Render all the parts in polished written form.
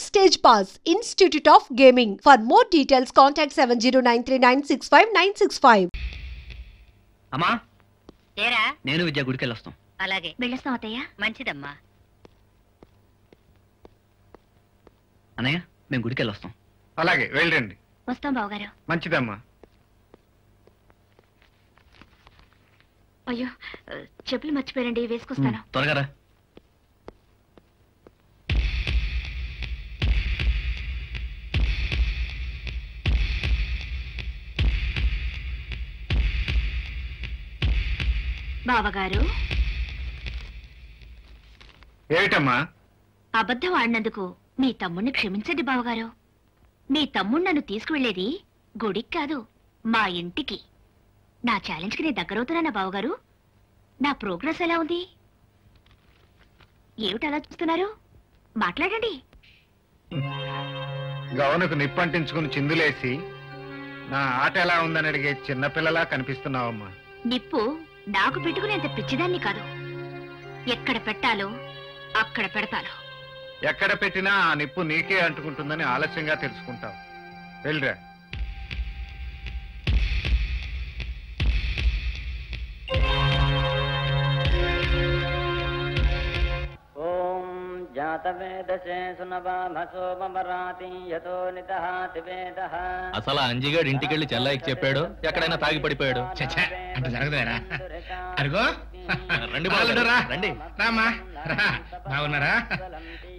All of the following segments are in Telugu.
Backstage Pass, Institute of Gaming. For more details, contact 7093965965. అమ్మా ఏరా నేను విద్యా గుడికి వెళ్ళొస్తాం. అలాగే వెళ్ళొస్తాం అత్తయ్య. మంచిదమ్మా. అన్నయ్య మేము గుడికి వెళ్ళొస్తాం. అలాగే వెళ్ళండి. వస్తాం బావగారు. మంచిదమ్మా. అయ్యో చెప్పులు మర్చిపోయారండి, వేసుకొస్తాను. త్వరగా రా. బావగారు ఏమిటమ్మా? అబద్ధం ఆడినందుకు మీ తమ్ముణ్ణి క్షమించండి బావగారు. మీ తమ్ముడు నన్ను తీసుకువెళ్లేది గుడికి కాదు, మా ఇంటికి. నా ఛాలెంజ్కి నేను దగ్గరవుతున్నానా బావగారు? నా ప్రోగ్రెస్ ఎలా ఉంది? ఏమిటి అలా చూస్తున్నారు? మాట్లాడండి. గౌనకు నిప్పంటించుకుని చిందులేసి నా ఆట ఎలా ఉందని అడిగే చిన్నపిల్లలా కనిపిస్తున్నావమ్మా. నిప్పు నాకు పెట్టుకునేంత పిచ్చిదాన్ని కాదు. ఎక్కడ పెట్టాలో అక్కడ పెడతాను. ఎక్కడ పెట్టినా ఆ నిప్పు నీకే అంటుకుంటుందని ఆలస్యంగా తెలుసుకుంటావు. వెళ్ళరా. అసలు అంజిగాడు ఇంటికెళ్ళి చెల్లాయికి చెప్పాడు, ఎక్కడైనా తాగి పడిపోయాడు. అంటే జరగదేరా? అరుగో రండి రండి. రామా బాగున్నారా?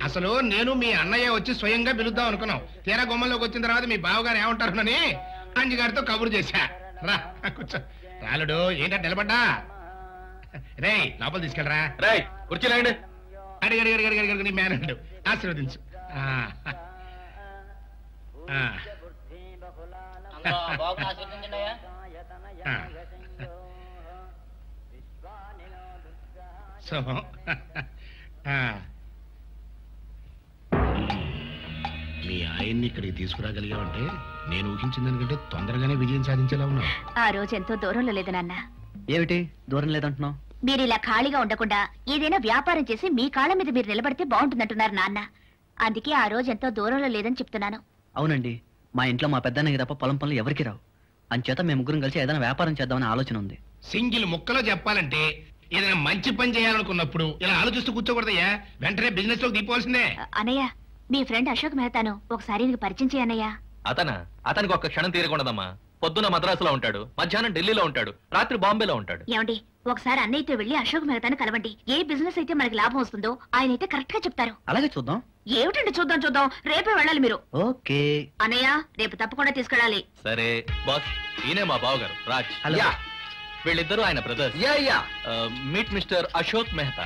అసలు నేను మీ అన్నయ్య వచ్చి స్వయంగా పిలుద్దాం అనుకున్నాం. తీరా గుమ్మంలోకి వచ్చిన తర్వాత మీ బావగారు ఏమంటారునని అంజిగారితో కబురు చేశా. రా కూర్చో. రాలుడు ఏంటంటే నిలబడ్డా? రే లోపల తీసుకెళ్ళరా. రేయ్ కుర్చీలేండి. అడిగి అడిగి అడిగి అడిగి అడిగి నీ మేనడు ఆశీర్వదించు. శుభం. మీ ఆయన్ని ఇక్కడికి తీసుకురాగలిగావంటే నేను ఊహించిన దానికంటే తొందరగానే విజయం సాధించేలా ఉన్నావు. ఆ రోజు ఎంతో దూరంలో లేదు నాన్న. ఏమిటి దూరం లేదంటున్నావు? మీరు ఇలా ఖాళీగా ఉండకుండా ఏదైనా వ్యాపారం చేసి మీ కాళ్ళ మీద మీరు నిలబడితే బాగుంటుందంటున్నారు నాన్న. అందుకే ఆ రోజు ఎంతో దూరంలో లేదని చెప్తున్నాను. అవునండి, మా ఇంట్లో మా పెద్దన్నకి తప్ప పొలం పనులు ఎవరికి రావు. అంచేత మేము ముగ్గురం కలిసి ఏదైనా వ్యాపారం చేద్దామని ఆలోచన ఉంది. సింగిల్ ముక్కలో చెప్పాలంటే ఏదైనా మంచి పని చేయాలనుకున్నప్పుడు ఇలా ఆలోచిస్తూ కూర్చోకూడదయ్యా. వెంటనే బిజినెస్ లోకి దిగిపోవాల్సిందే. అన్నయ్య, మీ ఫ్రెండ్ అశోక్ మెహతాను ఒకసారి నీకు పరిచయం చేయన్నయ్యా. అతనికి ఒక్క క్షణం తీరకూడదమ్మా. పొద్దున మద్రాసులో ఉంటాడు, మధ్యాహ్నం ఢిల్లీలో ఉంటాడు, రాత్రి బాంబేలో ఉంటాడు. ఏమండి, ఒకసారి అన్నయ్యతో వెళ్లి అశోక్ మెహతాను కలవండి. ఏ బిజినెస్ అయితే మనకి లాభం వస్తుందో ఆయన అయితే కరెక్ట్ గా చెప్తారు. అలాగే చూద్దాం. ఏమిటండి చూద్దాం చూద్దాం, రేపే వెళ్ళాలి మీరు. ఓకే అన్నయ్య, రేపు తప్పకుండా తీసుకెళ్ళాలి. సరే బాస్, ఈయనే మా బావగారు రాజ్. వీళ్ళిద్దరూ ఆయన brothers. Meet mister Ashok Mehta.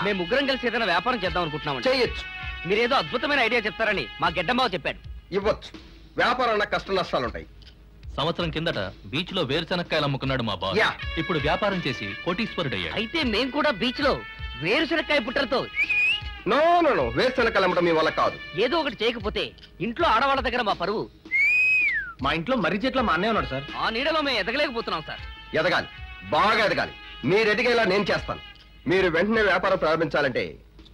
మేము ముగ్గురం కలిసి ఏదైనా వ్యాపారం చేద్దాం అనుకుంటున్నాం. చేయొచ్చు. మీరేదో అద్భుతమైన ఐడియా చెప్తారని మా గెడ్డంబావ చెప్పాడు. ఇవ్వచ్చు. వ్యాపారంలో కష్ట నష్టాలుంటాయి. సంవత్సరం కిందట బీచ్ లో వేరుశనక్కాయలు అమ్ముకున్నాడు మా బావ. ఇప్పుడు వ్యాపారం చేసి కోటీశ్వరుడయ్యాడు. అయితే మేము కూడా బీచ్ లో వేరుశనక్కాయ పుట్టలతో నో వేరుశనక్కాయలు అమ్మడం మీ వల్ల కాదు. ఏదో ఒకటి చేయకపోతే ఇంట్లో ఆడవాళ్ళ దగ్గర మా పరువు. మా ఇంట్లో మర్రి చెట్ల మా అన్నయ్య ఉన్నాడు సార్. ఆ నీడలో మేము ఎదగలేకపోతున్నాం సార్. ఎదగాలి, బాగా ఎదగాలి. మీరు ఎదిగేలా నేను చేస్తాను. మీరు వెంటనే వ్యాపారం ప్రారంభించాలంటే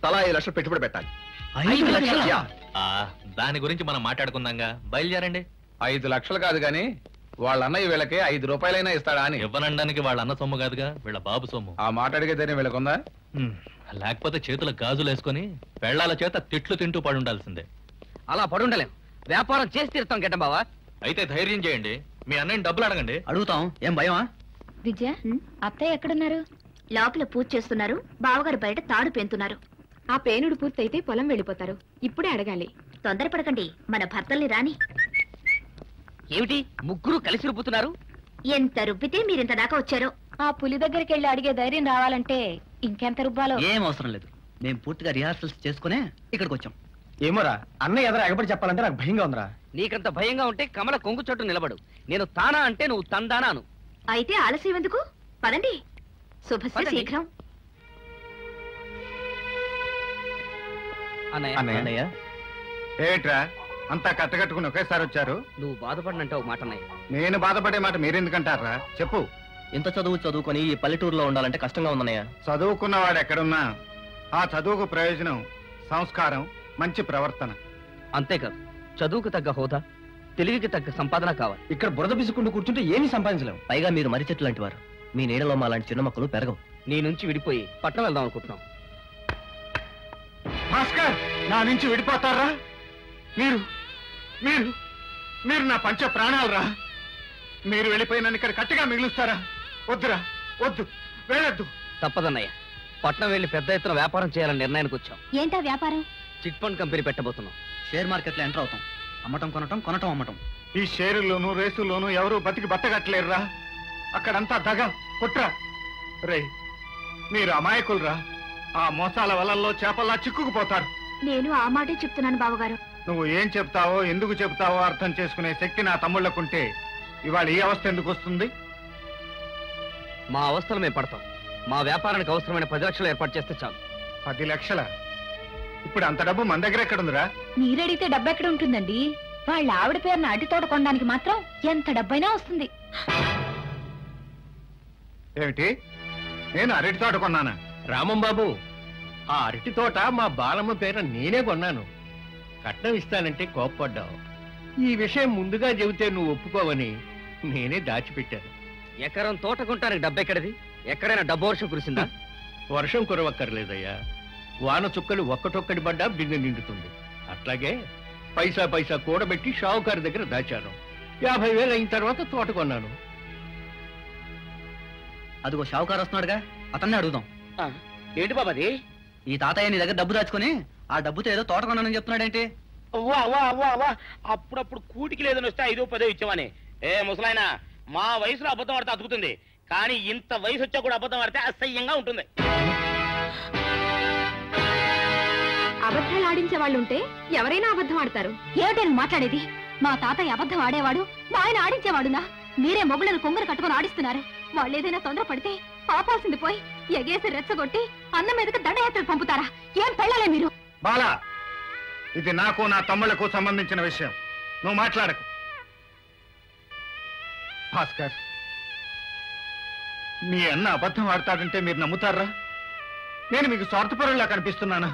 తలా 5 లక్షలు పెట్టుబడి పెట్టాలి. 5 లక్షలు? దాని గురించి మనం మాట్లాడుకుందాంగా, బయలుదేరండి. 5 లక్షలు కాదు గాని వాళ్ళ అన్నయ్య వీళ్ళకి 5 రూపాయలైనా ఇస్తాడా అని. ఇవ్వనడానికి వాళ్ళ అన్న సొమ్ము కాదుగా, వీళ్ళ బాబు సొమ్ము. ఆ మాట అడిగేదేనే వీళ్ళకుందా? లేకపోతే చేతుల గాజులు వేసుకుని పెళ్లాల చేత తిట్లు తింటూ పడుండాల్సిందే. అలా పడుండలేం. వ్యాపారం చేసి తీరుతాం గెడ్డంబావా. అయితే ధైర్యం చేయండి, మీ అన్నయ్యని డబ్బులు అడగండి. అడుగుతాం. ఏం భయమా? విద్య, అత్తయ్య ఎక్కడున్నారు? లోపల పూజ చేస్తున్నారు. బావగారు బయట తాడు పెంతున్నారు. ఆ పేనుడు పూర్తయితే పొలం వెళ్ళిపోతారు. ఇప్పుడే అడగాలి. తొందరపడకండి, మన భర్తల్ని రాని. ఏమిటి ముగ్గురు కలిసి రుబ్బుతున్నారు? ఎంత రుబ్బితే మీరింత దాకా వచ్చారో. ఆ పులి దగ్గరికి వెళ్ళి అడిగే ధైర్యం రావాలంటే ఇంకెంత రుబ్బాలో. ఏం అవసరం లేదు. మేము పూర్తిగా రిహార్సల్స్ చేసుకునే ఇక్కడికి వచ్చాం. ఏమోరా, అన్నయ్య ఎదురు ఎగబడి చెప్పాలంటే నాకు భయంగా ఉందిరా. నీకంత భయంగా ఉంటే కమల కొంగు చోటు నిలబడు. నేను తానా అంటే నువ్వు తందానాను. అయితే ఆలస్యం ఎందుకు? పదండి. శుభస్య శీఘ్రం. అన్నయ్య ఏట్రా అంతా కట్టకట్టుకుని ఒకేసారి వచ్చారు? నువ్వు బాధపడినంటే ఒక మాట అన్నయ్య. నేను బాధపడే మాట మీరెందుకంటారా? చెప్పు. ఇంత చదువుకొని ఈ పల్లెటూరులో ఉండాలంటే కష్టంగా ఉందన్నయ్య. చదువుకున్నవాడు ఎక్కడున్నా ఆ చదువుకు ప్రయోజనం సంస్కారం, మంచి ప్రవర్తన. అంతేకాదు చదువుకు తగ్గ హోదా, తెలివికి తగ్గ సంపాదన కావాలి. ఇక్కడ బురద బిసుకుంటూ కూర్చుంటే ఏమీ సంపాదించలేము. పైగా మీరు మర్రి చెట్టు లాంటి వారు. మీ నీడలో మా లాంటి చిన్న మొక్కలు పెరగవు. నీ నుంచి విడిపోయి పట్నం వెళ్దాం అనుకుంటున్నాం. భాస్కర్, నా నుంచి విడిపోతారా? మీరు మీరు మీరు నా పంచ ప్రాణాలు రా. మీరు వెళ్ళిపోయి నన్ను ఇక్కడ కట్టిగా మిగులుస్తారా? వద్దురా, వద్దు, వెళ్ళొద్దు. తప్పదన్నయ్య, పట్నం వెళ్ళి పెద్ద ఎత్తున వ్యాపారం చేయాలని నిర్ణయానికి వచ్చాం. ఏంటా వ్యాపారం? చిట్ ఫండ్ కంపెనీ పెట్టబోతున్నాం. షేర్ మార్కెట్లో ఎంటర్ అవుతాం. అమ్మటం కొనటం, కొనటం అమ్మటం. ఈ షేరుల్లోనూ రేసుల్లోనూ ఎవరు బతికి బట్టగట్టలేరురా. అక్కడంతా దగ కుట్ర. రే, మీరు అమాయకులురా. ఆ మోసాల వలల్లో చేపల్లా చిక్కుకుపోతారు. నేను ఆ మాటే చెప్తున్నాను బావగారు. నువ్వు ఏం చెప్తావో, ఎందుకు చెప్తావో అర్థం చేసుకునే శక్తి నా తమ్ముళ్లకుంటే ఇవాళ ఈ అవస్థ ఎందుకు వస్తుంది? మా అవస్థలు మేము పడతాం. మా వ్యాపారానికి అవసరమైన 10 లక్షలు ఏర్పాటు చేస్తే చాలు. 10 లక్షల? ఇప్పుడు అంత డబ్బు మన దగ్గర ఎక్కడుందిరా? మీరడిగితే డబ్బు ఎక్కడ ఉంటుందండి? వాళ్ళ ఆవిడ పేరున అరటి తోట కొనడానికి మాత్రం ఎంత డబ్బైనా వస్తుంది. ఏమిటి? నేను అరటి తోట కొన్నానా? రామం బాబు, ఆ అరటి తోట మా బాలమ్మ పేర నేనే కొన్నాను. కట్నం ఇస్తానంటే కోప్పడ్డావు. ఈ విషయం ముందుగా చెబితే నువ్వు ఒప్పుకోవని నేనే దాచిపెట్టాను. ఎకరం తోట కొంటానికి డబ్బు ఎక్కడిది? ఎక్కడైనా డబ్బు వర్షం కురిసిందా? వర్షం కురవక్కర్లేదయ్యా. వాన చుక్కలు ఒక్కటొక్కటి పడ్డా బిందె నిండుతుంది. అట్లాగే పైసా పైసా కూడబెట్టి షావుకారు దగ్గర దాచాను. 50,000 అయిన తర్వాత తోట కొన్నాను. అదిగో షావుకారు వస్తున్నాడుగా, అతన్నే అడుగుదాం. ఏంటి బాబాది? ఈ తాతయ్య నీ దగ్గర డబ్బు దాచుకొని ఆ డబ్బుతో ఏదో తోట కొన్నానని చెప్తున్నాడేంటి? అప్పుడప్పుడు కూటికి లేదని వస్తే 5-10 ఇచ్చామని. ఏ ముసలాయన, మా వయసులో అబద్ధం ఆడితే అతుకుతుంది, కానీ ఇంత వయసు వచ్చా కూడా అబద్ధం ఆడితే అసహ్యంగా ఉంటుంది. అబద్ధాలు ఆడించే వాళ్ళు ఉంటే ఎవరైనా అబద్ధం ఆడతారు. ఏమిటని మాట్లాడేది? మా తాతయ్య అబద్ధం ఆడేవాడు, మా ఆయన ఆడించేవాడునా? మీరే మొగుళ్ళను కొంగరు కట్టుకుని ఆడిస్తున్నారు. వాళ్ళు ఏదైనా తొందర పడితే పాపాల్సింది పోయి ఎగేసి రెచ్చగొట్టి అన్నం మీదకి దండయాత్రలు పంపుతారా? ఏం పెళ్ళాలే మీరు? బాలా, ఇది నాకు నా తమ్ముళ్లకు సంబంధించిన విషయం. నువ్వు మాట్లాడకు. భాస్కర్, మీ అన్న అబద్ధం ఆడతాడంటే మీరు నమ్ముతారా? నేను మీకు స్వార్థపరులా కనిపిస్తున్నానా?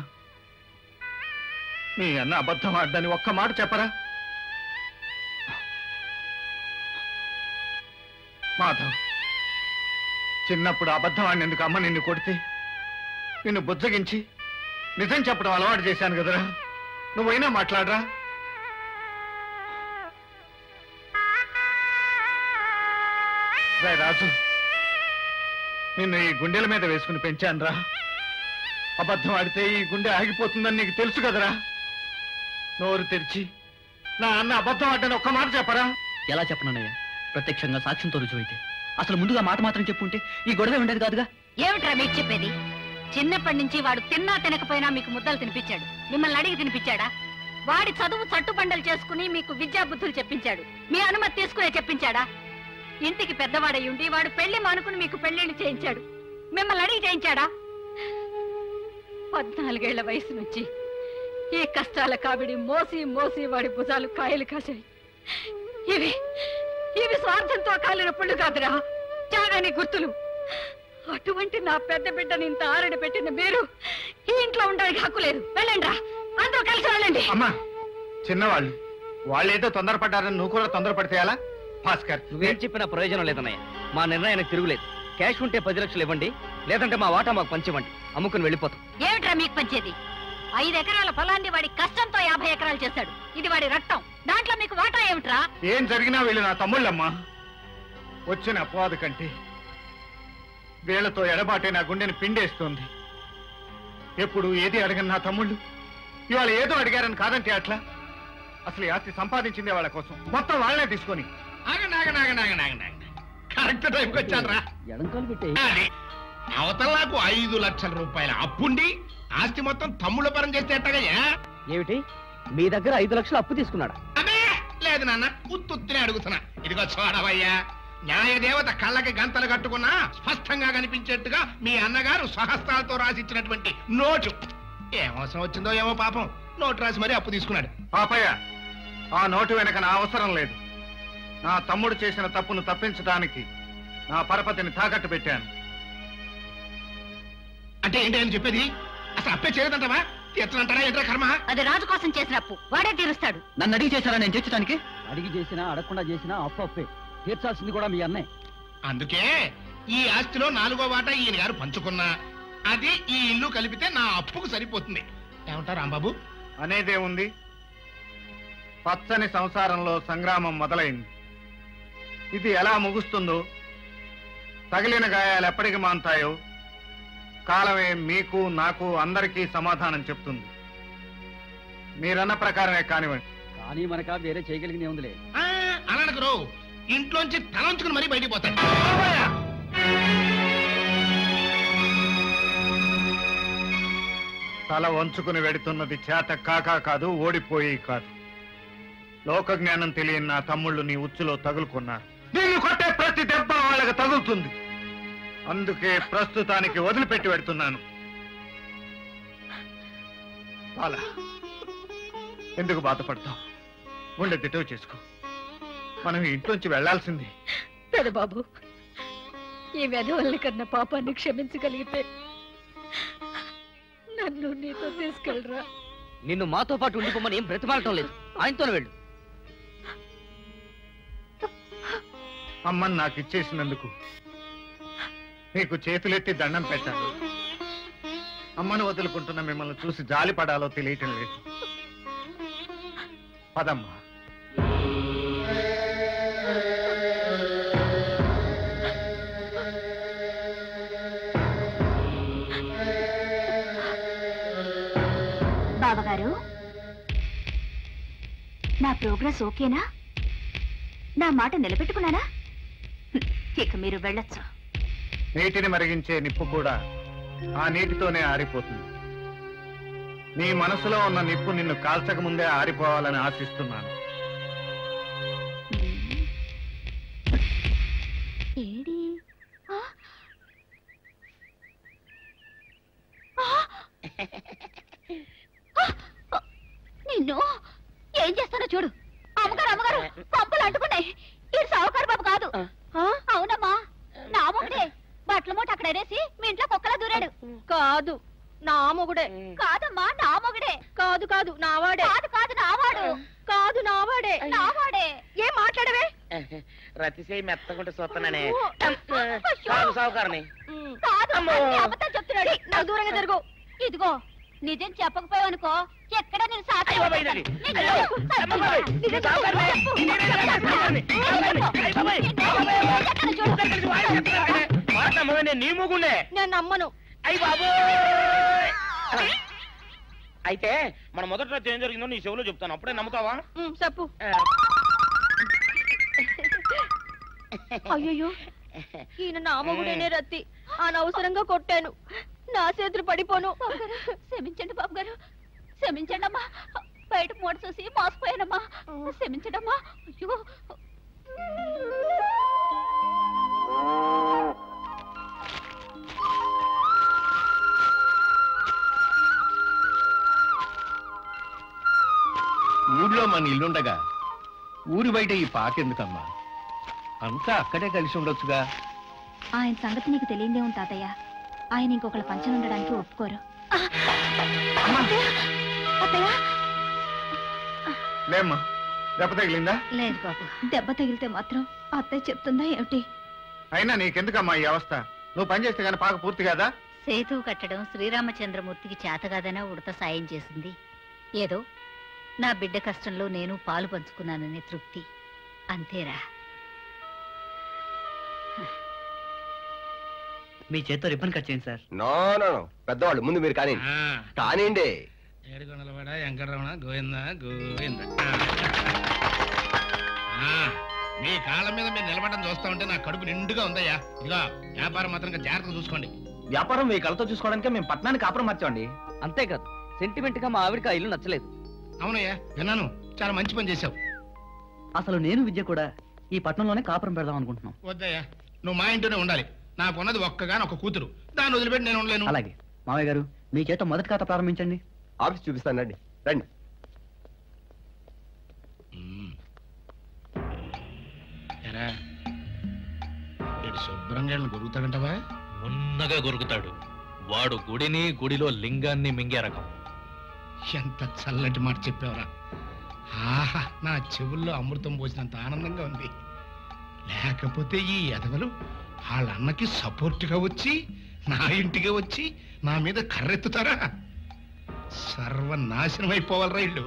మీ అన్న అబద్ధం ఆడదని ఒక్క మాట చెప్పరా? మాధవ్, చిన్నప్పుడు అబద్ధం ఆడినందుకు అమ్మ నిన్ను కొడితే నిన్ను బుజ్జగించి నిజం చెప్పడం అలవాటు చేశాను కదరా. నువ్వైనా మాట్లాడరా? రాజు, నిన్ను ఈ గుండెల మీద వేసుకుని పెంచానురా. అబద్ధం ఆడితే ఈ గుండె ఆగిపోతుందని నీకు తెలుసు కదరా. నోరు తెరిచి నా అన్న అబద్ధం ఆడని ఒక్క మాట చెప్పరా? ఎలా చెప్పనయ్యా? ప్రత్యక్షంగా సాక్ష్యంతో రుజువు అయితే. అసలు ముందుగా మాట మాత్రం చెప్పుంటే ఈ గొడవ ఉండేది కాదుగా. ఏమిట్రా మీకు చెప్పేది? చిన్నప్పటి నుంచి వాడు తిన్నా తినకపోయినా మీకు ముద్దలు తినిపించాడు. మిమ్మల్ని అడిగి తినిపించాడా? వాడి చదువు చట్టుబండలు చేసుకుని మీకు విద్యా బుద్ధులు చెప్పించాడు. మీ అనుమతి తీసుకునే చెప్పించాడా? ఇంటికి పెద్దవాడై ఉండి వాడు పెళ్లి మానుకుని మీకు పెళ్లిళ్ళు చేయించాడు. మిమ్మల్ని అడిగి చేయించాడా? 14 ఏళ్ల వయసు నుంచి ఈ కష్టాల కాబడి మోసి మోసి వాడి భుజాలు కాయలు కాశాయి. ఇవి స్వార్థంతో కాలిన పుళ్ళు కాదురా, త్యాగాని గుర్తులు. అటువంటి నా పెద్ద బిడ్డని ఇంత ఆరడి పెట్టిన మీరు ఈ ఇంట్లో ఉండడానికి హక్కు లేదు. వెళ్ళండి రా, అందరూ కలిసి వెళ్ళండి. అమ్మా, చిన్నవాళ్ళు వాళ్ళేదో తొందరపడ్డారని నువ్వు కూడా తొందరపడితే ఎలా? భాస్కర్, నువ్వేం చెప్పినా ప్రయోజనం లేదన్నయ్య. మా నిర్ణయానికి తిరుగులేదు. క్యాష్ ఉంటే 10 లక్షలు ఇవ్వండి, లేదంటే మా వాటా మాకు పంచివ్వండి. అమ్ముకుని వెళ్ళిపోతాం. ఏమిట్రా మీకు పంచేది? 5 ఎకరాల పొలాన్ని వాడి కష్టంతో 50 ఎకరాలు చేశాడు. ఇది వాడి రక్తం. దాంట్లో మీకు వాటా ఏమిట్రా? ఏం జరిగినా వీళ్ళు నా తమ్ముళ్ళమ్మా. వచ్చిన అపవాదు కంటే వీళ్లతో ఎడబాటే నా గుండెని పిండేస్తోంది. ఎప్పుడు ఏది అడగని నా తమ్ముళ్ళు ఇవాళ ఏదో అడిగారని కాదంటే అట్లా. అసలు ఈ ఆస్తి సంపాదించిందే వాళ్ళ కోసం, మొత్తం వాళ్ళనే తీసుకొని. కరెక్ట్ టైంకి వచ్చాను రా. అవతల నాకు 5 లక్షల రూపాయల అప్పుండి ఆస్తి మొత్తం తమ్ముళ్ళ పరం చేస్తే ఎట్టగయ్యా? ఏమిటి, మీ దగ్గర 5 లక్షలు అప్పు తీసుకున్నాడా? అదే లేదు నాన్న, ఉత్తునే అడుగుతున్నా. ఇదిగో చూడవయ్యా, న్యాయదేవత కళ్ళకి గంతలు కట్టుకున్నా స్పష్టంగా కనిపించేట్టుగా మీ అన్నగారు స్వహస్తాలతో రాసిచ్చినటువంటి నోటు. ఏం అవసరం వచ్చిందో ఏమో పాపం, నోటు రాసి మరీ అప్పు తీసుకున్నాడు. పాపయ్య, ఆ నోటు వెనక నా అవసరం లేదు. నా తమ్ముడు చేసిన తప్పును తప్పించడానికి నా పరపతిని తాకట్టు పెట్టాను. అంటే ఏంటి అని చెప్పేది? అసలు అప్పే చేయదంటావా? తీర్చనంటారా ఏంట్రా కర్మ? అది రాజు కోసం చేసిన అప్పు వాడే తీరుస్తాడు. నన్ను అడిగి చేశారా నేను తీర్చడానికి? అడిగి చేసినా అడగకుండా చేసినా అప్పు అప్పే. తీర్చాల్సింది కూడా మీ అన్నయ్య. అందుకే ఈ ఆస్తిలో 4వ వాటా ఈయన గారు పంచుకున్నా అది ఈ ఇల్లు కలిపితే నా అప్పుకు సరిపోతుంది. ఏమంటారు రాంబాబు? అనేదే ఉంది. పచ్చని సంసారంలో సంగ్రామం మొదలైంది. ఇది ఎలా ముగుస్తుందో, తగిలిన గాయాలు ఎప్పటికి మాంతాయో కాలమే మీకు నాకు అందరికీ సమాధానం చెప్తుంది. మీరన్న ప్రకారమే కానివ్వండి. కానీ మనక వేరే చేయగలిగింది ఉందిలే. అలానకు ఇంట్లోంచి తలంచుకుని మరీ బయటికి పోతాడు. తల వంచుకుని వెడుతున్నది చేత కాకా కాదు, ఓడిపోయి కాదు. లోక జ్ఞానం తెలియని నా తమ్ముళ్ళు నీ ఉచ్చులో తగులుకున్నారు. నిన్ను కొట్టే ప్రతి దెబ్బ వాళ్ళకి తగులుతుంది. అందుకే ప్రస్తుతానికి వదిలిపెట్టి పెడుతున్నాను. అలా ఎందుకు బాధపడతావు? గుండె దిటవు చేసుకో. మనం ఇంట్లోంచి వెళ్లాల్సింది. పెదబాబు, ఈ వెధవల్ని కన్నా పాపాన్ని క్షమించగలిగితే నన్ను నీతో తీసుకెళ్ళరా. నిన్ను మాతో పాటు ఉండిపోమని ఏం బ్రతిమాలటం లేదు. ఆయనతోనే వెళ్ళు. అమ్మని నాకు ఇచ్చేసినందుకు నీకు చేతులెత్తి దండం పెట్టాను. అమ్మను వదులుకుంటున్న మిమ్మల్ని చూసి జాలి పడాలో తెలియటం లేదు. పదమ్మా. బావగారు, నా ప్రోగ్రెస్ ఓకేనా? నా మాట నిలబెట్టుకున్నానా? ఇక మీరు వెళ్ళొచ్చు. నీటిని మరిగించే నిప్పు కూడా ఆ నీటితోనే ఆరిపోతుంది. నీ మనసులో ఉన్న నిప్పు నిన్ను కాల్చక ముందే ఆరిపోవాలని ఆశిస్తున్నాను. నిన్ను ఏం చేస్తానో చూడు. అమ్మగారు అమ్మగారు, పంపలు అంటుకున్నాయి. ఇది సావుకారు బాబు కాదు. అవునమ్మా, నా మొగుడే. బట్టల మూట అక్కడ అనేసి మీ ఇంట్లో కుక్కలా దూరాడు. కాదు, నా మొగుడే. కాదమ్మా, నా మొగుడే. కాదు కాదు, నావాడే. కాదు కాదు, నావాడు. కాదు, నావాడే. నావాడే. ఏం మాట్లాడవే? రతిసేయి మెత్తకుంటే చూస్తున్నానే. అయ్యో. సావుకారని కాదు, అన్ని అబద్ధాలు చెప్తున్నాడు. నా దూరంగా జరుగు. ఇదిగో, నిజం చెప్పకపోయావనుకో ఎక్కడ నేను సాక్షి నీ మూగుండే. నేను నమ్మను. అయ్యి బాబు. అయితే మన మొదటి రోజు ఏం జరిగిందో నీ చెవులో చెప్తాను, అప్పుడే నమ్ముతావా? చెప్పు. అయ్యో, ఈయన నా మొగుడేనే రత్తి. అనవసరంగా కొట్టాను. నా చేతులు పడిపోను. క్షమించండి బాబు గారు, క్షమించండి అమ్మా. బయట మూట చూసి మోసపోయానమ్మా. క్షమించండి అమ్మా. అయ్యో, ఊర్లో మన ఇల్లుండగా ఊరి బయట ఈ పాకెందుకమ్మా? అంతా అక్కడే కలిసి ఉండొచ్చుగా. ఆయన సంగతి నీకు తెలియదేమో తాతయ్య. ఆయన ఇంకొకళ్ళ పంచన ఉండడానికి ఒప్పుకోరు. లేమ్మా, దెబ్బ తగిలిందా? లేదు బాబు. దెబ్బ తగిలితే మాత్రం అత్తయ్య చెప్తుందా ఏమిటి? అయినా నీకెందుకమ్మా ఈ అవస్థ? నువ్వు పని చేస్తే కానీ పాక పూర్తి కదా. సేతు కట్టడం శ్రీరామచంద్రమూర్తికి చేతగాదనా ఉడత సాయం చేసింది. ఏదో నా బిడ్డ కష్టంలో నేను పాలు పంచుకున్నాననే తృప్తి, అంతేరా. మీ చేత్తో రిబ్బన్ కట్ చేయండి సార్. నో నో నో, పెద్దవాళ్ళు ముందు మీరు కానీ కానివ్వండి. ఏడుకొండలవాడ వెంకటరమణ గోవింద గోవింద. మీ కాళ్ళ మీద మీరు నిలబడడం చూస్తా ఉంటే నా కడుపు నిండుగా ఉందయ్యా. ఇదిగా వ్యాపారం మాత్రం జాగ్రత్తగా చూసుకోండి. వ్యాపారం మీ కళ్ళతో చూసుకోవడానికి మేము పట్టణానికి కాపురం మార్చామండి. అంతేకాదు, సెంటిమెంట్ గా మా ఆవిడకి ఆ ఇల్లు నచ్చలేదు. అవునయ్యా, విన్నాను. చాలా మంచి పని చేశావు. అసలు నేను విద్య కూడా ఈ పట్టణంలోనే కాపురం పెడదాం అనుకుంటున్నాం. వద్దయ్యా, నువ్వు మా ఇంట్లోనే ఉండాలి. నాకున్నది ఒక్కగాని ఒక కూతురు, దాన్ని వదిలిపెట్టి నేను ఉండలేను. అలాగే మావయ్య గారు, మీ చేత మొదటి ఖాతా ప్రారంభించండి. ఆఫీస్ చూపిస్తాను, రండి రండి. ఎరా, శుభ్రంగా గొరుగుతాడంటవా? ఉన్నగా గొరుకుతాడు. వాడు గుడిని, గుడిలో లింగాన్ని మింగే రకం. ఎంత చల్లటి మాట చెప్పావురా. ఆహా, నా చెవుల్లో అమృతం పోసినంత ఆనందంగా ఉంది. లేకపోతే ఈ ఎదవలు వాళ్ళ అన్నకి సపోర్ట్గా వచ్చి నా ఇంటికి వచ్చి నా మీద కర్రెత్తుతారా? సర్వనాశనం అయిపోవాలరా ఇల్లు.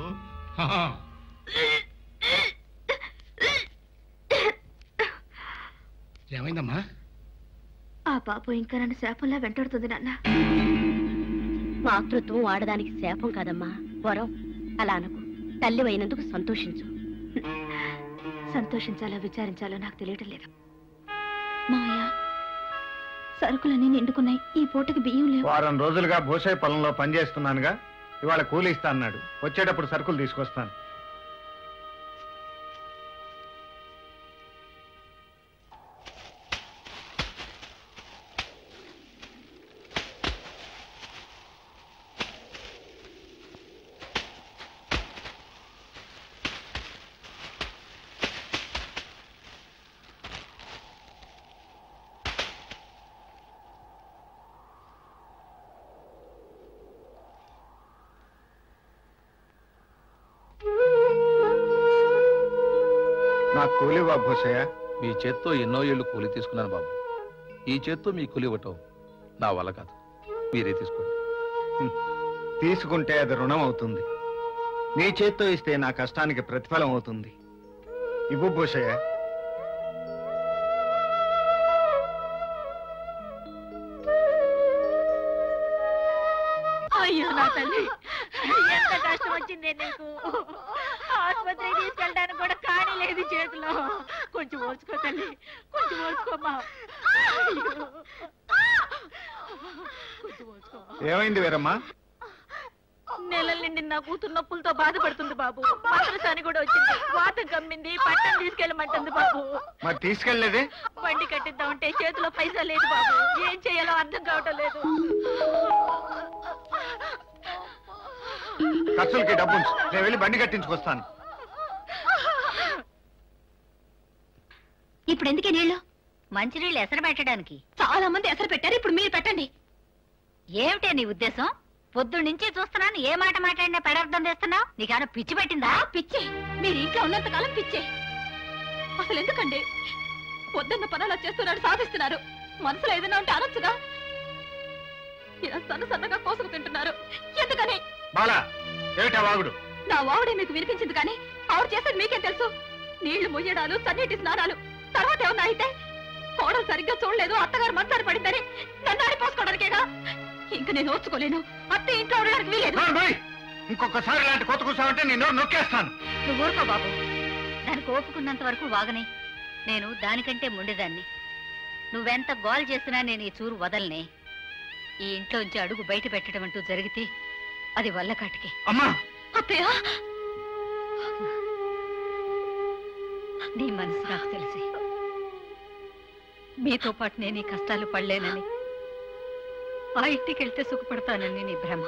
ఏమైందమ్మా? ఆ పాపం ఇంకా నన్ను శాపంలా వెంటాడుతుంది నాన్న. మాతృత్వం ఆడదానికి శాపం కాదమ్మా, వరం. అలా అనుకో. తల్లి అయినందుకు సంతోషించు. సంతోషించాలో విచారించాలో నాకు తెలియటం లేదు. మావయ్య, సరుకులన్నీ నిండుకున్నాయి. ఈ పూటకి బియ్యం లేవు. వారం రోజులుగా భూసాయి పొలంలో పనిచేస్తున్నానుగా, ఇవాళ కూలి ఇస్తా అన్నాడు. వచ్చేటప్పుడు సరుకులు తీసుకొస్తాను. నాకు కూలి ఇవ్వ భూసయ్య. మీ చేత్తో ఎన్నో ఏళ్ళు కూలి తీసుకున్నాను బాబు. ఈ చేత్తో మీ కూలి ఇవ్వటం నా వల్ల కాదు. మీరే తీసుకోండి. తీసుకుంటే అది రుణం అవుతుంది. నీ చేత్తో ఇస్తే నా కష్టానికి ప్రతిఫలం అవుతుంది. ఇవ్వు భూసయ్య. అయ్యో నా తల్లి, ఎంత కష్టం వచ్చిందే నీకు. ఆసుపత్రికి తీసుకెళ్ళడానికి కూడా కానీ లేదు చేతిలో. కొంచెం ఓర్చుకో తల్లి, కొంచెం ఓర్చుకోమ్మా. ఏమైంది వీరమ్మా? నెలల నుండి నా కూతురు నొప్పులతో బాధపడుతుంది బాబు. మంత్రసాని కూడా వచ్చింది. వాతం కమ్మింది. పట్టణం తీసుకెళ్ళమంటుంది బాబు. మరి తీసుకెళ్లేదే? బండి కట్టిద్దామంటే చేతిలో పైసా లేదు బాబు. ఏం చేయాలో అర్థం కావటం లేదు. ఖర్చులకి డబ్బు ఉంచు, నేను వెళ్ళి బండి కట్టించుకొస్తాను. ఇప్పుడు ఎందుకే నీళ్ళు? మంచినీళ్ళు ఎసరు పెట్టడానికి. చాలా మంది ఎసరు పెట్టారు, ఇప్పుడు మీరు పెట్టండి. ఏమిటే నీ ఉద్దేశం? పొద్దు నుంచి చూస్తున్నాను, ఏ మాట మాట్లాడినా పెడార్థం చేస్తున్నావు. నీకేమైనా పిచ్చి పెట్టిందా? పిచ్చే. మీరు ఇంట్లో ఉన్నంత కాలం పిచ్చే. అసలు ఎందుకండి పొద్దున్న పనులు చేస్తున్నారు, సాధిస్తున్నారు. మనసులో ఏదైనా ఉంటే అనొచ్చుగా. ఇలా సన్నగా కోసుకు తింటున్నారు ఎందుకని? బాలా, ఏమిటా వాగుడు? నా వావుడే మీకు వినిపించింది కానీ ఆవిడ చేసేది మీకేం తెలుసు? నీళ్లు ముయ్యడాలు, సన్నీటి స్నానాలు. తర్వాత ఏమన్నా అయితే కోడలు సరిగ్గా చూడలేదు, అత్తగారు మంచారు పడిందని నన్ను ఆడిపోసుకోవడానికేగా. ఇంక నేను ఓర్చుకోలేను. అత్త ఇంట్లో ఉండడానికి వీలేదు. ఇంకొకసారి ఇలాంటి కొత్త కూర్చోమంటే నేను నొక్కేస్తాను. నువ్వు ఊరుకో బాబు. దానికి ఓపుకున్నంత వరకు వాగనే. నేను దానికంటే ముండేదాన్ని. నువ్వెంత గోల్ చేసినా నేను ఈ చూరు వదలనే. ఈ ఇంట్లోంచి అడుగు బయట పెట్టడం అంటూ జరిగితే అది వల్ల కాటికి. అమ్మా, అత్తయ్య, నీ మనసు నాకు తెలిసి మీతో పాటు నేను ఈ కష్టాలు పడలేనని, ఆ ఇంటికి వెళ్తే సుఖపడతానని నీ భ్రమ.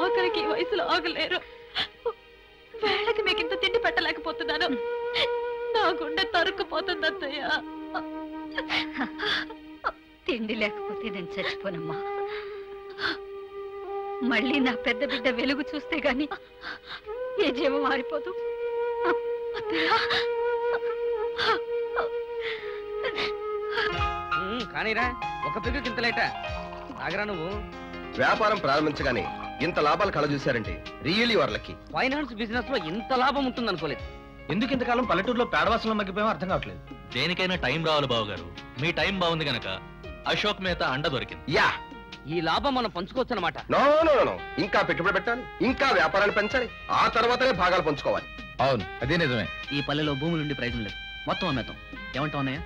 ఆఖరికి ఈ వయసులో ఆగలేరు. వేళకి మీకు ఇంత తిండి పెట్టలేకపోతున్నాను. నా గుండె తరుక్కుపోతుంది అత్తయ్య. తిండి లేకపోతే నేను చచ్చిపోనమ్మా. మళ్ళీ నా పెద్ద బిడ్డ వెలుగు చూస్తే గాని ఏ జీవం మారిపోదు. కానీరా, ఒక పిగ్గుకి ఇంత లేట నాగరా. నువ్వు వ్యాపారం ప్రారంభించగానే ఇంత లాభాలు కళ చూశారంటే రియల్లీ వర్లకి. ఫైనాన్స్ బిజినెస్ లో ఇంత లాభం ఉంటుంది అనుకోలేదు. ఎందుకు ఇంతకాలం పల్లెటూరులో పేడవాసంలో మగ్గిపోయామో అర్థం కావట్లేదు. దేనికైనా టైం రావాలి బాబు గారు. మీ టైం బాగుంది గనక అశోక్ మెహతా అండ దొరికింది. యా, ఈ లాభం మనం పంచుకోవచ్చు అనమాట. నో నో నో, ఇంకా పెట్టుబడి పెట్టాలి, ఇంకా వ్యాపారాన్ని పెంచాలి, ఆ తర్వాతనే భాగాలు పంచుకోవాలి. అవును, అదే నిజమే. ఈ పల్లెలో భూములుండి ప్రయోజనం లేదు. మొత్తం అమ్మేద్దాం. ఏమంటావు అన్నయ్య?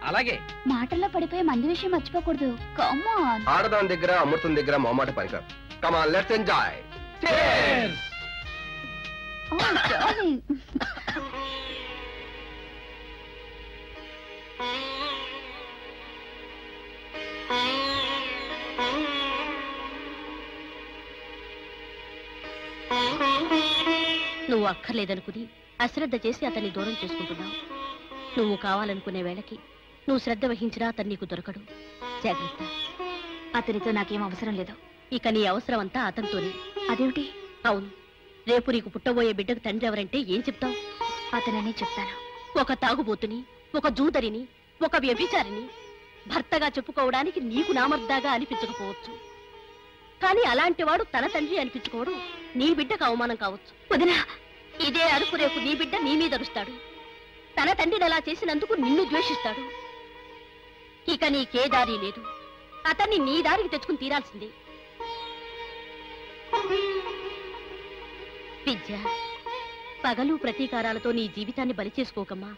అలాగే. మాటల్లో పడిపోయి మంది విషయం మర్చిపోకూడదు. Come on. ఆడదాని దగ్గర అమృతం దగ్గర మొహమాట పనికారు. Come on, let's enjoy. Cheers! Oh, darling. నువ్వు అక్కర్లేదనుకుని అశ్రద్ధ చేసి అతన్ని దూరం చేసుకుంటున్నావు. నువ్వు కావాలనుకునే వేళకి నువ్వు శ్రద్ధ వహించినా అతను నీకు దొరకడు. జాగ్రత్త. అతనితో నాకేం అవసరం లేదు. ఇక నీ అవసరం అంతా అతనితోనే. అదేమిటి? అవును, రేపు నీకు పుట్టబోయే బిడ్డకు తండ్రి ఎవరంటే ఏం చెప్తావు? అతననే చెప్తాను. ఒక తాగుబోతుని, ఒక జూదరిని, ఒక వ్యభిచారిని భర్తగా చెప్పుకోవడానికి నీకు నామర్దాగా అనిపించకపోవచ్చు, కానీ అలాంటి వాడు తన తండ్రి అనిపించుకోవడం నీ బిడ్డకు అవమానం కావచ్చు. వదినా, ఇదే అరుపు రేపు నీ బిడ్డ నీ మీద అరుస్తాడు. తన తండ్రిని అలా చేసినందుకు నిన్ను ద్వేషిస్తాడు. ఇక నీకే దారి లేదు, అతన్ని నీ దారికి తెచ్చుకుని తీరాల్సిందే. విద్య, పగలు ప్రతీకారాలతో నీ జీవితాన్ని బలి చేసుకోకమ్మా.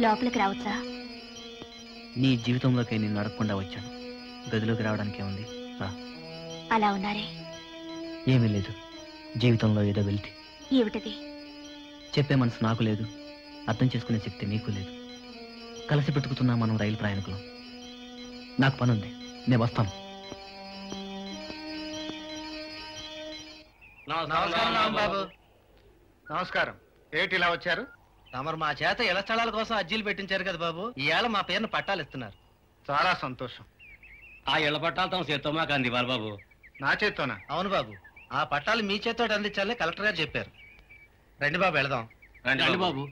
లోపలికి రావచ్చా? నీ జీవితంలోకి నేను నడకుండా వచ్చాను. గదిలోకి రావడానికి ఏముంది? రా. అలా ఉన్నారే. ఏమీ లేదు, జీవితంలో ఏదో వెళ్తే. ఏమిటది? చెప్పే మనసు నాకు లేదు, అర్థం చేసుకునే శక్తి నీకు లేదు. కలిసి పెట్టుకుతున్నా మనం రైలు ప్రయాణికులం. నాకు పని ఉంది, నేను వస్తాను. నమస్కారం బాబు. నమస్కారం. ఏమిటి ఇలా వచ్చారు? తమరు మా చేత ఇళ్ల స్థలాల కోసం అర్జీలు పెట్టించారు కదా బాబు, ఈవేళ మా పేరును పట్టాలు ఇస్తున్నారు. చాలా సంతోషం. ఆ ఇళ్ల పట్టాలు తమ చేత్తో మాకు అందివ్వాలి బాబు. నా చేత్తోనా? అవును బాబు, ఆ పట్టాలు మీ చేత్తో అందించాలని కలెక్టర్ గారు చెప్పారు. రండి బాబు, వెళదాం. రండి బాబు.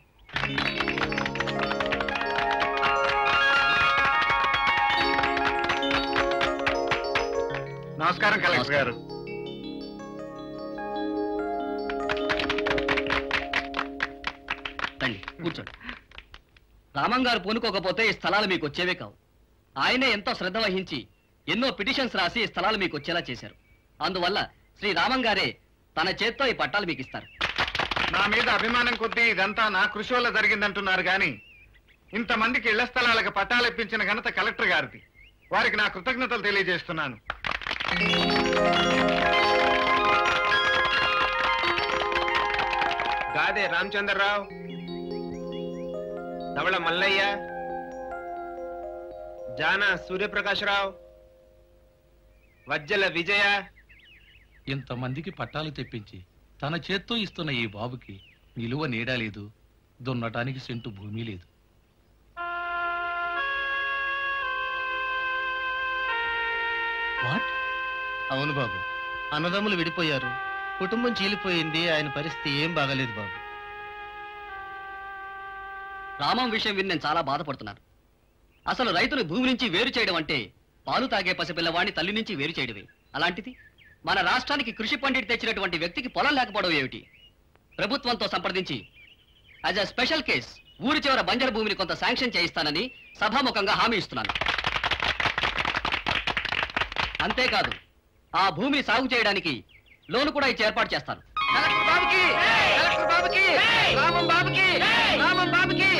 నమస్కారం కలెక్టర్ గారు. రండి, కూర్చోండి. రామం గారు పూనుకోకపోతే ఈ స్థలాలు మీకు వచ్చేవే కావు. ఆయనే ఎంతో శ్రద్ధ వహించి ఎన్నో పిటిషన్స్ రాసి ఈ స్థలాలు మీకు వచ్చేలా చేశారు. అందువల్ల శ్రీ రామం గారే తన చేత్తో ఈ పట్టాలు మీకు ఇస్తారు. నా మీద అభిమానం కొద్దీ ఇదంతా నా కృషి వల్ల జరిగిందంటున్నారు కానీ ఇంతమందికి ఇళ్ల స్థలాలకు పట్టాలు ఇప్పించిన ఘనత కలెక్టర్ గారిది. వారికి నా కృతజ్ఞతలు తెలియజేస్తున్నాను. గాదే రామచంద్రరావు, ధవళ మల్లయ్య, జాన సూర్యప్రకాశరావు, వజ్జల విజయ. ఇంతమందికి పట్టాలు తెప్పించి తన చేత్తో ఇస్తున్న ఈ బాబుకి నిలువ నీడ లేదు, దున్నటానికి సెంటు భూమి లేదు. వాట్? అవును బాబు, అన్నదమ్ములు విడిపోయారు, కుటుంబం చీలిపోయింది, ఆయన పరిస్థితి ఏం బాగలేదు బాబు. రామం విషయం విని నేను చాలా బాధపడుతున్నాను. అసలు రైతును భూమి నుంచి వేరు చేయడం అంటే పాలు తాగే పసిపిల్లవాడిని తల్లి నుంచి వేరు చేయడమే. అలాంటిది మన రాష్ట్రానికి కృషి పండిట్ తెచ్చినటువంటి వ్యక్తికి పొలం లేకపోవడం ఏమిటి? ప్రభుత్వంతో సంప్రదించి యాజ్ అ స్పెషల్ కేస్ ఊరి చివర బంజరు భూమిని కొంత శాంక్షన్ చేయిస్తానని సభాముఖంగా హామీ ఇస్తున్నాను. అంతేకాదు, ఆ భూమిని సాగు చేయడానికి లోను కూడా ఇచ్చి ఏర్పాటు చేస్తాను. కలెక్టర్ బాబుకి, కలెక్టర్ బాబుకి, రామం బాబుకి, రామం బాబుకి,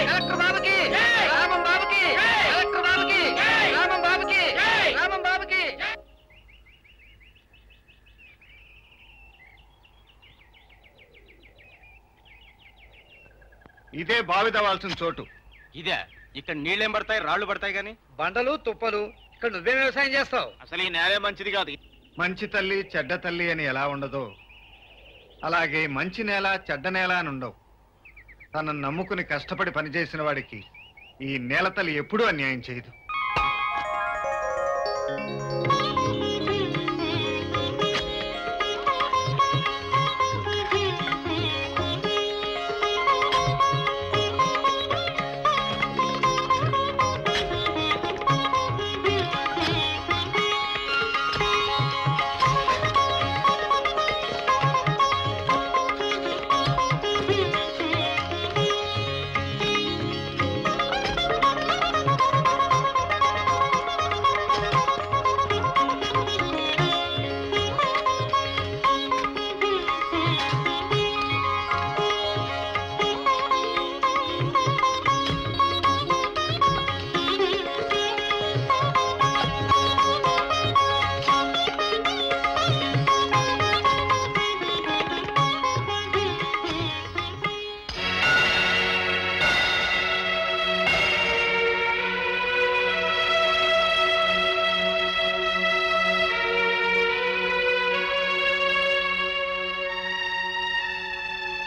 కలెక్టర్ బాబుకి, రామం బాబుకి, కలెక్టర్ బాబుకి, రామం బాబుకి, రామం బాబుకి. ఇదే బావి తవ్వాల్సిన చోటు. ఇదే ఇక్కడ నీళ్ళేం పడతాయి, రాళ్లు పడతాయి గాని బండలు తుప్పలు. ఇక్కడ నువ్వేం వ్యవసాయం చేస్తావు? అసలు ఈ నేలే మంచిది కాదు. మంచి తల్లి చెడ్డ తల్లి అని ఎలా ఉండదో అలాగే మంచి నేల చెడ్డ నేల అని ఉండవు. తనను నమ్ముకుని కష్టపడి పనిచేసిన వాడికి ఈ నేల తల్లి ఎప్పుడూ అన్యాయం చేయదు.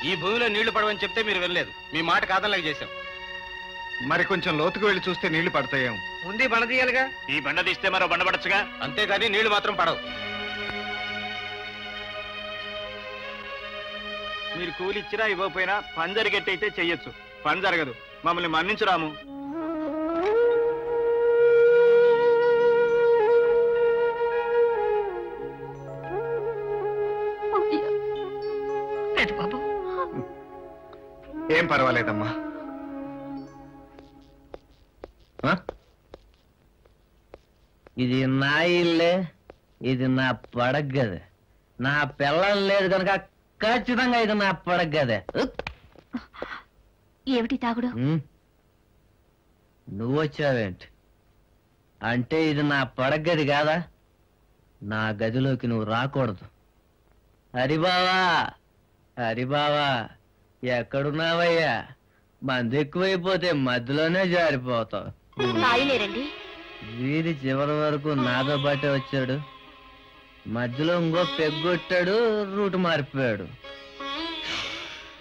ఈ భూమిలో నీళ్లు పడవని చెప్తే మీరు వెళ్ళలేదు. మీ మాట కాదనలేక చేశాం. మరి కొంచెం లోతుకు వెళ్ళి చూస్తే నీళ్లు పడతాయేమో. ముందు బండ తీయాలిగా. ఈ బండ తీస్తే మరో బండ పడచ్చుగా. అంతేగాని నీళ్లు మాత్రం పడవు. మీరు కూలి ఇచ్చినా ఇవ్వకపోయినా పని జరిగేట్టయితే చెయ్యొచ్చు. పని జరగదు. మమ్మల్ని మన్నించు రాము. ఏం పర్వాలేదమ్మా. ఇది నా ఇల్లే, ఇది నా పడగదే. నా పిల్లలు లేదు కనుక ఖచ్చితంగా ఇది నా పడగదే. ఏమిటి తాగుడు? నువ్వొచ్చావేంటి? అంటే ఇది నా పడగది కాదా? నా గదిలోకి నువ్వు రాకూడదు. హరిబావా, హరిబావా, ఎక్కడున్నావయ్యా? మంది ఎక్కువైపోతే మధ్యలోనే జారిపోతావు. తాయిలేరండి. వీధి చివరి వరకు నాతో బట్టే వచ్చాడు, మధ్యలో ఇంకో పెగ్గొట్టాడు, రూటు మారిపోయాడు.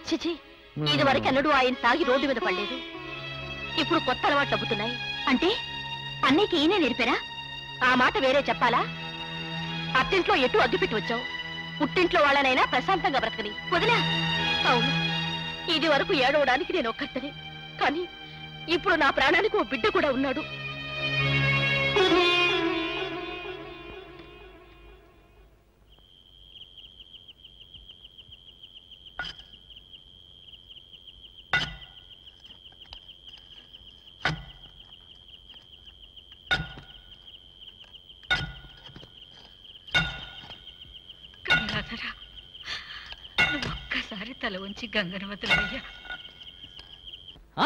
చిచి, ఇది వరకెన్నడూ ఆయన తాగి రోడ్డు మీద పడలేదు. ఇప్పుడు కొత్త అలవాట్లు అబ్బుతున్నాయి. అంటే అన్నయ్యకి ఈయనే నేర్పారా? ఆ మాట వేరే చెప్పాలా? అత్తింట్లో ఎటు అగ్గిపెట్టి వచ్చావు, పుట్టింట్లో వాళ్ళనైనా ప్రశాంతంగా బ్రతకని వదినా. అవును, ఇది వరకు ఏడవడానికి నేను ఒక్కర్తనే, కానీ ఇప్పుడు నా ప్రాణానికి ఓ బిడ్డ కూడా ఉన్నాడు. ఒక్కసారి తల ఉంచి గంగను వదిలయ్యా.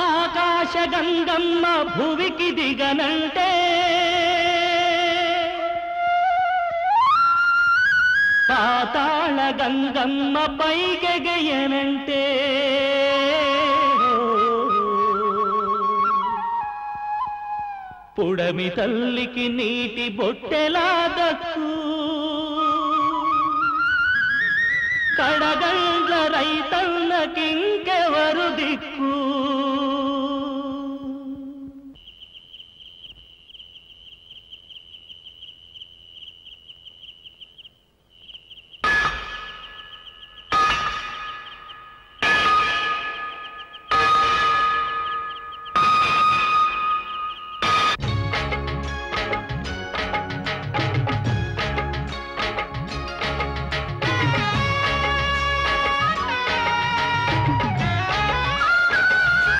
ఆకాశ గంగమ్మ భువికి దిగనంటే, పాతాళ గంగమ్మ పైకెగయనంటే, పుడమి తల్లికి నీటి బొట్టెలా దక్కు, కడగండ్ల రైతన్నకింకెవరు దిక్కు.